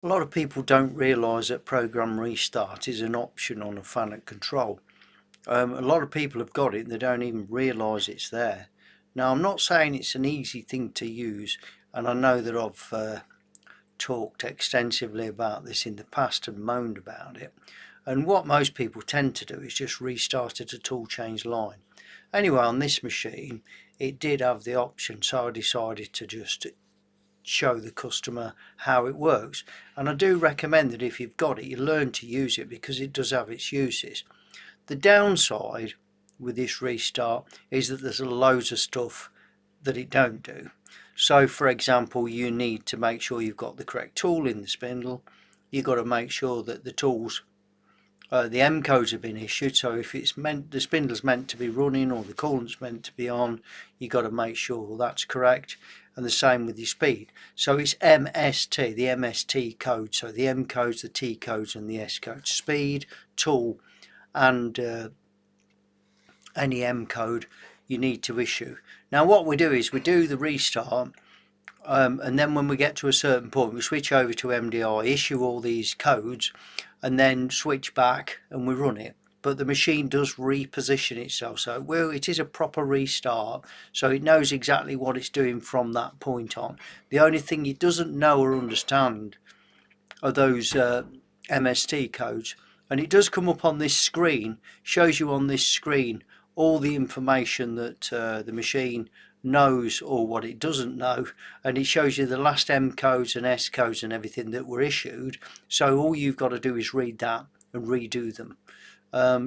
A lot of people don't realise that program restart is an option on a Fanuc control. A lot of people have got it and they don't even realise it's there. Now, I'm not saying it's an easy thing to use, and I know that I've talked extensively about this in the past and moaned about it, and what most people tend to do is just restart at a tool change line. Anyway, on this machine it did have the option, so I decided to just show the customer how it works, and I do recommend that if you've got it, you learn to use it because it does have its uses. The downside with this restart is that there's loads of stuff that it don't do. So for example, you need to make sure you've got the correct tool in the spindle. You've got to make sure that the tools, the M codes have been issued. So if it's meant, the spindle's meant to be running or the coolant's meant to be on, you've got to make sure that's correct. And the same with your speed. So it's MST, the MST code. So the M codes, the T codes and the S codes. Speed, tool and any M code you need to issue. Now what we do is we do the restart, and then when we get to a certain point we switch over to MDI, issue all these codes, and then switch back and we run it. But the machine does reposition itself, so it is a proper restart, so it knows exactly what it's doing from that point on. The only thing it doesn't know or understand are those MST codes, and it does come up on this screen, shows you on this screen all the information that the machine knows or what it doesn't know, and it shows you the last M codes and S codes and everything that were issued. So all you've got to do is read that and redo them.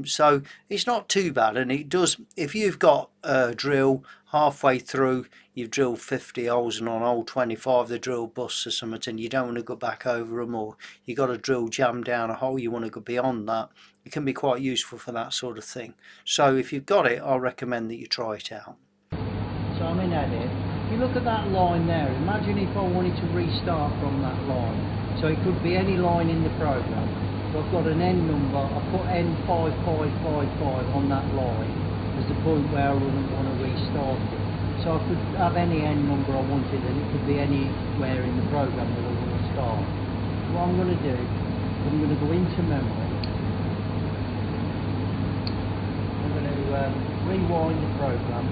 So it's not too bad, and it does, if you've got a drill halfway through, you've drilled 50 holes and on hole 25 the drill busts or something and you don't want to go back over them, or you got a drill jam down a hole, you want to go beyond that, it can be quite useful for that sort of thing. So if you've got it, I'll recommend that you try it out. So I'm in edit. If you look at that line there, imagine if I wanted to restart from that line. So it could be any line in the program. So I've got an N number, I put N5555 on that line as the point where I wouldn't want to restart it. So I could have any N number I wanted, and it could be anywhere in the program that I want to start. What I'm going to do, I'm going to go into memory. I'm going to rewind the program,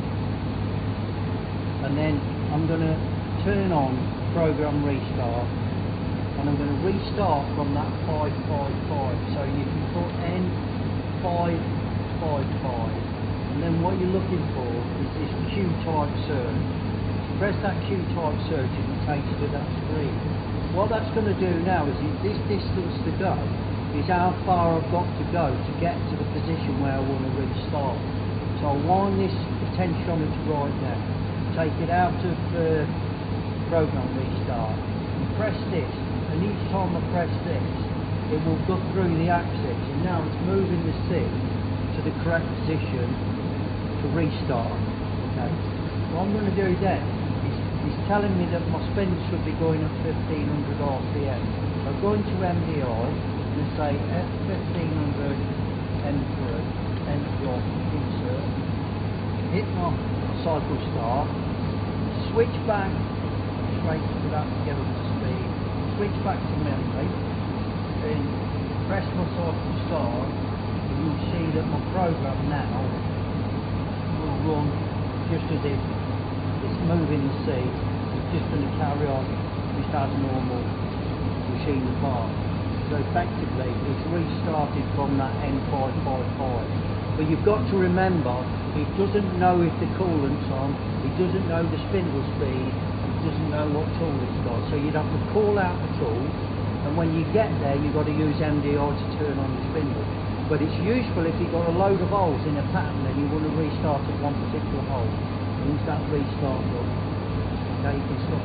and then I'm going to turn on program restart. And I'm going to restart from that 555, so you can put N555, and then what you're looking for is this Q type search. Press that Q type search and it takes you to that screen. What that's going to do now is this distance to go is how far I've got to go to get to the position where I want to restart. So I'll wind this potentiometer right now, take it out of program restart, and press this. And each time I press this, it will go through the axis, and now it's moving the seat to the correct position to restart. Okay. What I'm going to do then is telling me that my spin should be going at 1500 RPM. So I go into MDI and say F1500 N3, N3 insert, hit my cycle start, switch back straight to that to get up to speed. Switch back to memory and press my cycle start, and you'll see that my program now will run just as if it's moving the seat. It's just going to carry on just as normal machine apart. So effectively it's restarted from that N555. But you've got to remember, it doesn't know if the coolant's on, it doesn't know the spindle speed, doesn't know what tool it's got, so you'd have to call out the tool, and when you get there you've got to use MDI to turn on the spindle. But it's useful if you've got a load of holes in a pattern and you want to restart at one particular hole. Once that restart done, okay, you can stop.